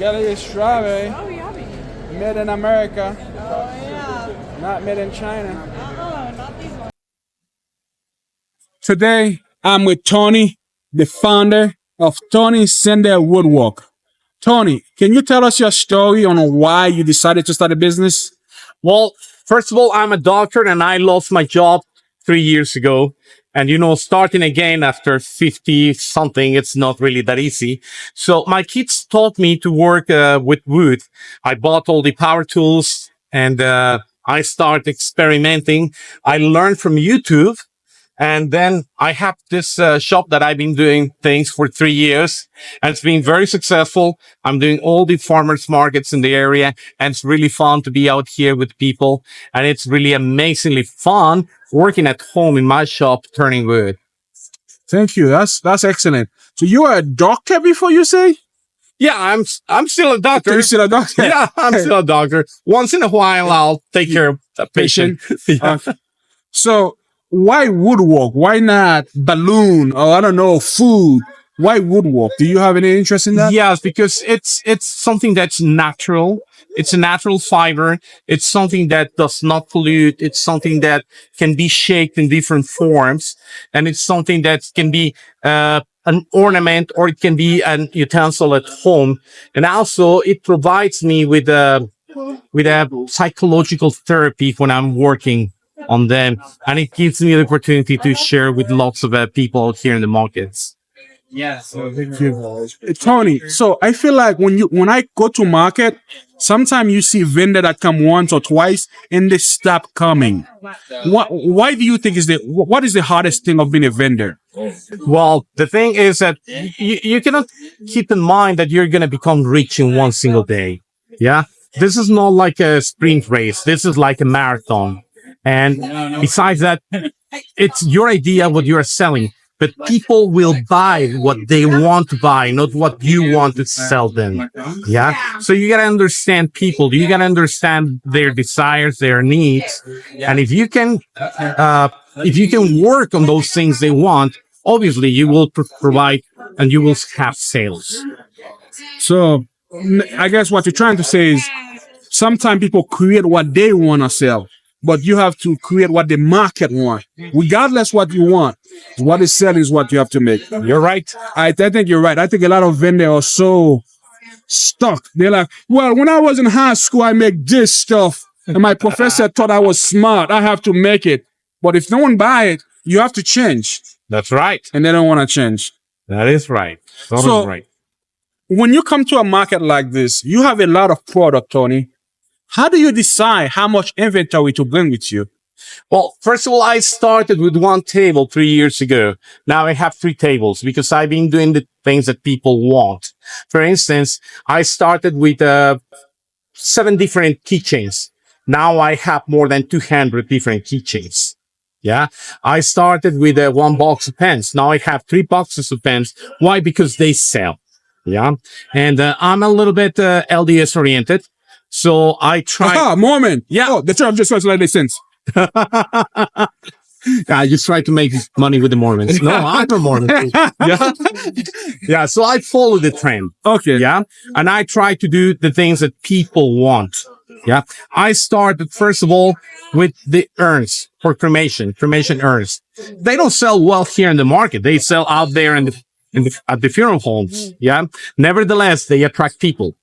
Gotta get strawberry. Oh, yummy. Made in America, Oh, yeah. not made in China. Not these ones. Today, I'm with Tony, the founder of Tony Sender Woodwork. Tony, can you tell us your story on why you decided to start a business? Well, first of all, I'm a doctor and I lost my job 3 years ago. And, starting again after 50 something, it's not really that easy. So my kids taught me to work with wood. I bought all the power tools and I started experimenting. I learned from YouTube. And then I have this shop that I've been doing things for 3 years, and it's been very successful. I'm doing all the farmers markets in the area, and it's really fun to be out here with people. And it's really amazingly fun working at home in my shop, turning wood. Thank you. That's excellent. So you were a doctor before, you say? Yeah, I'm still a doctor. You're still a doctor? Yeah, I'm still a doctor. Once in a while, I'll take care of a patient. Yeah. So why woodwork? Why not balloon or I don't know, food? Why woodwork? Do you have any interest in that? Yes, because it's something that's natural. It's a natural fiber. It's something that does not pollute. It's something that can be shaped in different forms, and it's something that can be an ornament or it can be an utensil at home. And also, it provides me with a psychological therapy when I'm working on them, and it gives me the opportunity to share with lots of people out here in the markets. Yes. Thank you. Tony, so I feel like when I go to market, sometimes you see vendor that come once or twice and they stop coming. Why do you think what is the hardest thing of being a vendor? Well, the thing is that you cannot keep in mind that you're going to become rich in one single day. Yeah. This is not like a sprint race. This is like a marathon. And besides that, it's your idea what you're selling, but people will buy what they want to buy, not what you want to sell them. Yeah. So you got to understand people. You got to understand their desires, their needs. And if you can work on those things they want, obviously you will provide and you will have sales. So I guess what you're trying to say is sometimes people create what they want to sell, but you have to create what the market wants. Regardless what you want, what is selling is what you have to make. You're right. I think you're right. I think a lot of vendors are so stuck. They're like, well, when I was in high school, I make this stuff. And my professor thought I was smart. I have to make it. But if no one buy it, you have to change. That's right. And they don't want to change. That is right. That is right. When you come to a market like this, you have a lot of product, Tony. How do you decide how much inventory to bring with you? Well, first of all, I started with one table 3 years ago. Now I have 3 tables because I've been doing the things that people want. For instance, I started with 7 different keychains. Now I have more than 200 different keychains. Yeah. I started with 1 box of pens. Now I have 3 boxes of pens. Why? Because they sell. Yeah. And I'm a little bit LDS oriented. So I try. Aha, Mormon. Yeah. Oh, the church just wants to sense. I just try to make money with the Mormons. No, I'm a Mormon. Yeah. Yeah. So I follow the trend. Okay. Yeah. And I try to do the things that people want. Yeah. I started, first of all, with the urns for cremation urns. They don't sell well here in the market. They sell out there at the funeral homes. Yeah. Nevertheless, they attract people.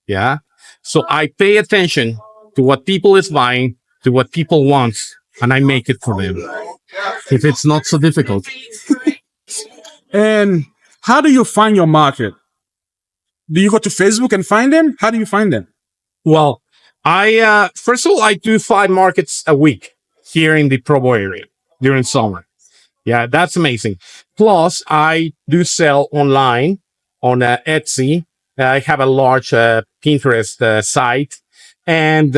Yeah. So I pay attention to what people is buying, to what people want, and I make it for them. If it's not so difficult. And how do you find your market? Do you go to Facebook and find them? How do you find them? Well, first of all, I do 5 markets a week here in the Provo area during summer. Yeah, that's amazing. Plus, I do sell online on Etsy. I have a large Pinterest site, and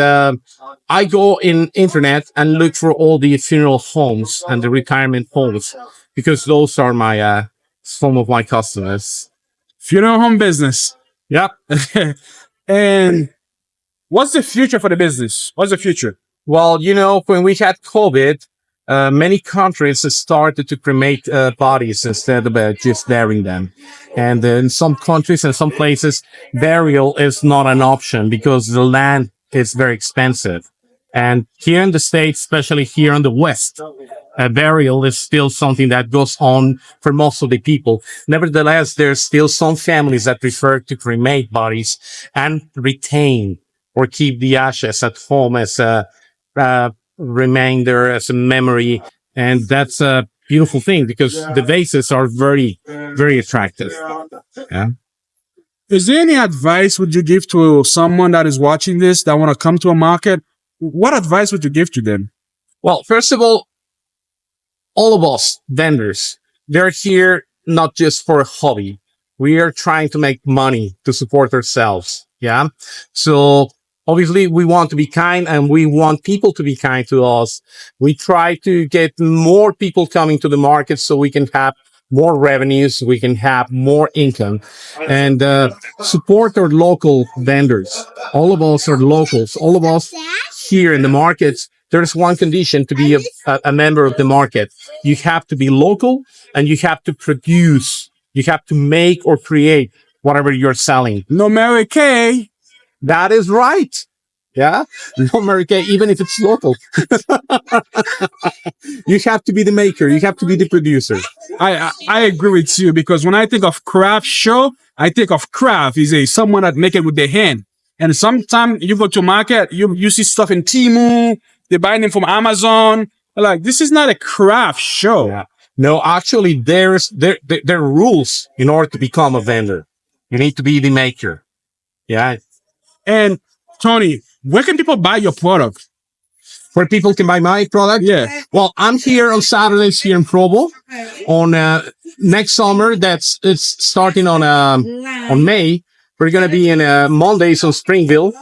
I go in internet and look for all the funeral homes and the retirement homes because those are my some of my customers. Funeral home business. Yep. And what's the future for the business? What's the future? Well, when we had COVID, many countries started to cremate bodies instead of just burying them. And in some countries and some places, burial is not an option because the land is very expensive. And here in the States, especially here in the West, burial is still something that goes on for most of the people. Nevertheless, there's still some families that prefer to cremate bodies and retain or keep the ashes at home as a reminder, as a memory. And that's a beautiful thing because the vases are very, very attractive. Yeah. Is there any advice would you give to someone that is watching this that want to come to a market? What advice would you give to them? Well, first of all of us vendors, they're here not just for a hobby. We are trying to make money to support ourselves. Yeah. So obviously we want to be kind and we want people to be kind to us. We try to get more people coming to the market so we can have more revenues, we can have more income and support our local vendors. All of us are locals. All of us here in the markets, there's one condition to be a member of the market. You have to be local and you have to produce. You have to make or create whatever you're selling. No Mary Kay. That is right. Yeah. No Mary Kay, even if it's local. You have to be the maker. You have to be the producer. I agree with you because when I think of craft show, I think of craft is a someone that make it with their hand. And sometimes you go to market, you see stuff in Temu, they buy them from Amazon. Like this is not a craft show. Yeah. No, actually, there are rules in order to become a vendor. You need to be the maker. Yeah. And Tony, where can people buy your product? Where people can buy my product? Yeah. Well, I'm here on Saturdays here in Provo. On next summer, it's starting on May. We're gonna be in Mondays on Springville,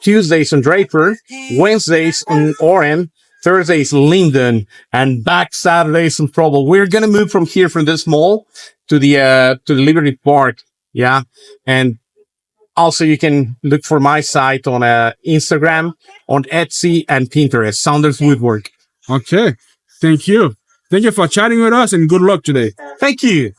Tuesdays on Draper, Wednesdays on Orem, Thursdays Linden, and back Saturdays in Provo. We're gonna move from here from this mall to the Liberty Park. Yeah, and also, you can look for my site on Instagram, on Etsy, and Pinterest, Saunders Woodwork. Okay. Thank you. Thank you for chatting with us and good luck today. Thank you.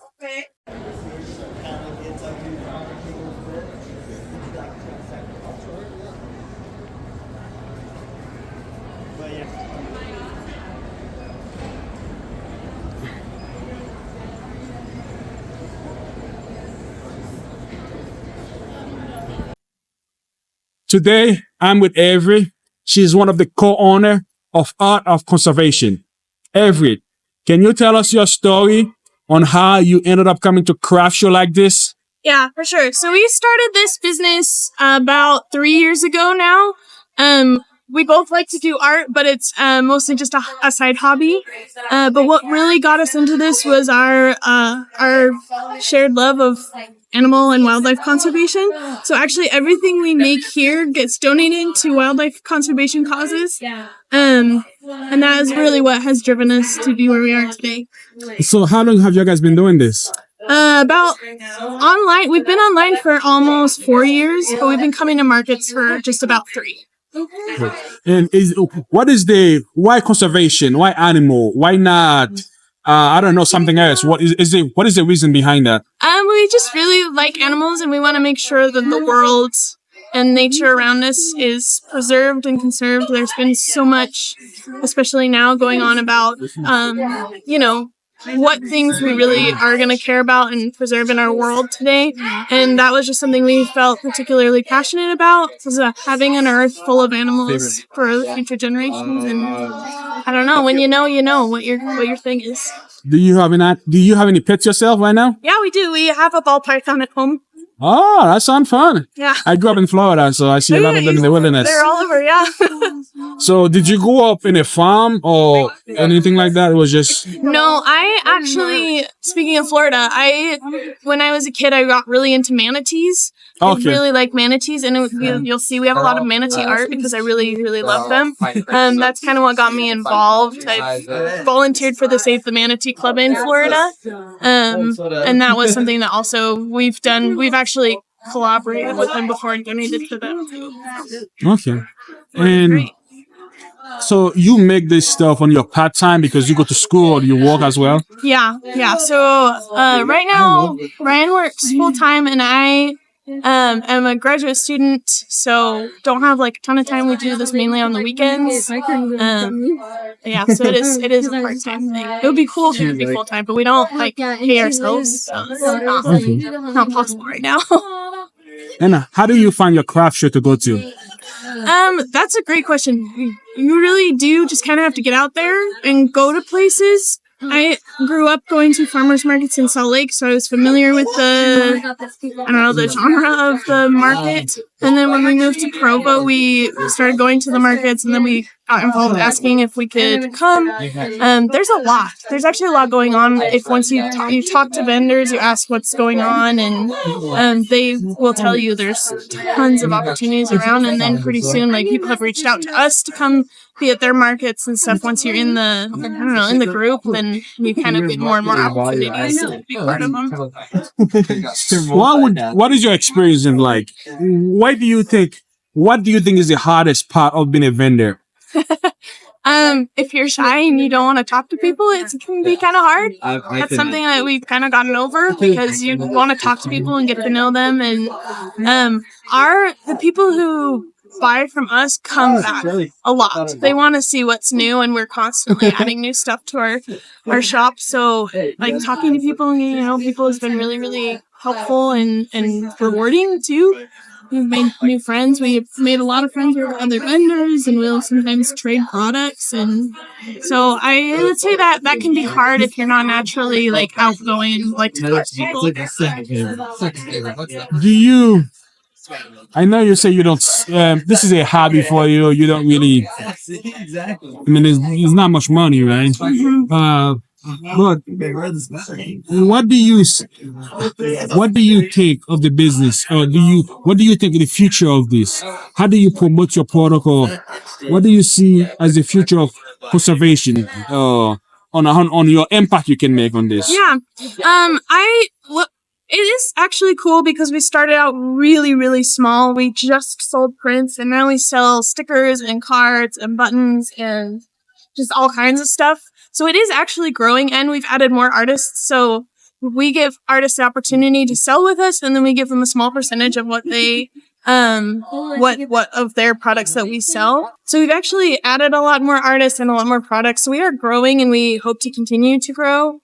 Today, I'm with Avery. She's one of the co-owner of Art of Conservation. Avery, can you tell us your story on how you ended up coming to craft show like this? Yeah, for sure. So we started this business about 3 years ago now. We both like to do art, but it's mostly just a side hobby. But what really got us into this was our shared love of animal and wildlife conservation. So actually everything we make here gets donated to wildlife conservation causes. And that is really what has driven us to be where we are today. So how long have you guys been doing this? About online. We've been online for almost 4 years, but we've been coming to markets for just about 3. And why conservation? Why animal? Why not? I don't know, something else. What is the reason behind that? We just really like animals and we want to make sure that the world and nature around us is preserved and conserved. There's been so much, especially now, going on about, what things we really are going to care about and preserve in our world today. And that was just something we felt particularly passionate about, was having an earth full of animals for future generations. And I don't know, when you know what your thing is. Do you have any pets yourself right now? Yeah, we do. We have a ball python at home. Oh, that sounds fun. Yeah. I grew up in Florida, so I see a lot of them in the wilderness. They're all over, yeah. So did you grow up in a farm or anything like that? It was just... No, I actually, speaking of Florida, when I was a kid, I got really into manatees. Okay. I really like manatees, and you'll see we have a lot of manatee art because I really, really love them. That's kind of what got me involved. I volunteered for the Save the Manatee Club in Florida, and that was something that also we've done. We've actually collaborated with them before and donated to them too. Okay. And So you make this stuff on your part time because you go to school or you work as well? Yeah. So right now, Ryan works full time, and I am a graduate student, so don't have like a ton of time. We do this mainly on the weekends. Yeah, so it is a part time thing. It would be cool if it could be full time, but we don't like pay ourselves, so it's not possible right now. And how do you find your craft show to go to? That's a great question. You really do just kind of have to get out there and go to places. I grew up going to farmers markets in Salt Lake, so I was familiar with the genre of the market. And then when we moved to Provo, we started going to the markets, and then we got involved asking if we could come. There's a lot. There's actually a lot going on. If once you talk to vendors, you ask what's going on, and they will tell you there's tons of opportunities around. And then pretty soon, like, people have reached out to us to come be at their markets and stuff. Once you're in the group, then you kind of get more and more opportunities to be part of them. What is your experience in like? What do you think is the hardest part of being a vendor? If you're shy and you don't want to talk to people, it can be kind of hard. That's something that we've kind of gotten over, because you want to talk to people and get to know them. And the people who buy from us come back a lot. They want to see what's new, and we're constantly adding new stuff to our shop. So like talking to people and getting to know people has been really, really helpful and rewarding too. We've made new friends. We've made a lot of friends with other vendors, and we'll sometimes trade products. And so I would say that can be hard if you're not naturally like outgoing and like to talk to people. Do you? I know you say you don't. This is a hobby for you. You don't really. I mean, there's not much money, right? But what do you think of the business, or what do you think of the future of this? How do you promote your product, or what do you see as the future of conservation? On your impact you can make on this? Yeah. It is actually cool because we started out really, really small. We just sold prints, and now we sell stickers and cards and buttons and just all kinds of stuff. So it is actually growing, and we've added more artists. So we give artists the opportunity to sell with us, and then we give them a small percentage of what they what of their products that we sell. So we've actually added a lot more artists and a lot more products. So we are growing, and we hope to continue to grow.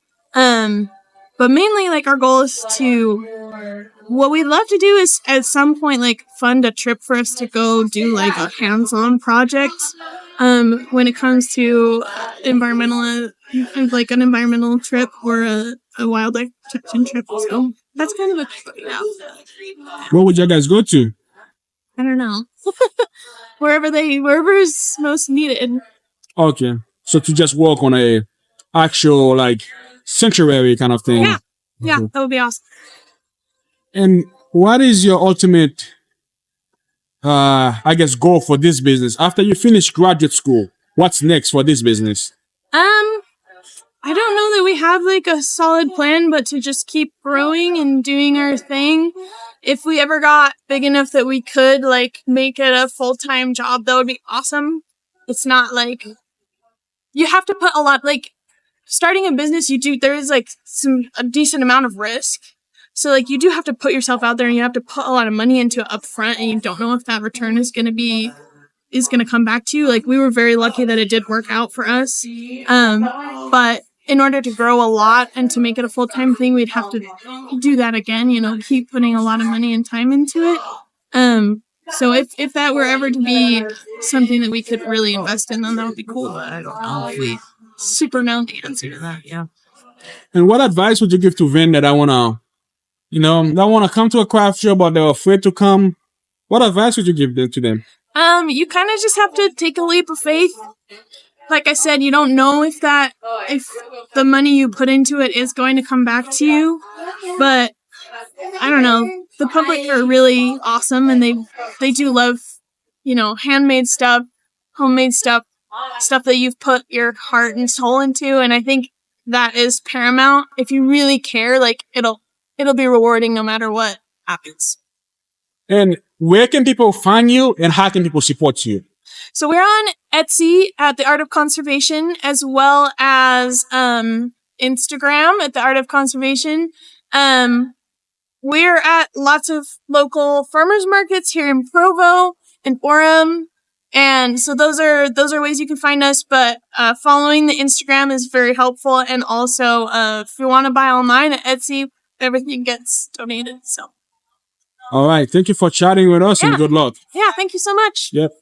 But mainly, like, our goal is what we'd love to do is at some point, like, fund a trip for us to go do, like, a hands-on project, when it comes to environmental trip or a wildlife protection trip. So that's kind of a thing now. Where would you guys go to? I don't know. wherever is most needed. Okay. So to just work on a actual, like, sanctuary kind of thing. Yeah, that would be awesome. And what is your ultimate, goal for this business? After you finish graduate school, what's next for this business? I don't know that we have like a solid plan, but to just keep growing and doing our thing. If we ever got big enough that we could like make it a full-time job, that would be awesome. It's not like you have to put a lot, like, starting a business, there is like a decent amount of risk. So like you do have to put yourself out there, and you have to put a lot of money into it up front, and you don't know if that return is going to come back to you. Like, we were very lucky that it did work out for us. But in order to grow a lot and to make it a full-time thing, we'd have to do that again, keep putting a lot of money and time into it. So if that were ever to be something that we could really invest in, then that would be cool. But I don't know if we super know the answer to that. Yeah. And what advice would you give to vendors that wanna come to a craft show, but they're afraid to come? What advice would you give to them? You kind of just have to take a leap of faith. Like I said, you don't know if the money you put into it is going to come back to you, but I don't know. The public are really awesome, and they do love, handmade stuff, homemade stuff that you've put your heart and soul into. And I think that is paramount. If you really care, like, it'll be rewarding no matter what happens. And where can people find you, and how can people support you? So we're on Etsy at The Art of Conservation, as well as Instagram at The Art of Conservation. We're at lots of local farmers markets here in Provo and Orem. And so those are ways you can find us, but following the Instagram is very helpful. And also, if you want to buy online at Etsy, everything gets donated. So, All right. Thank you for chatting with us and good luck. yeah, thank you so much. Yep.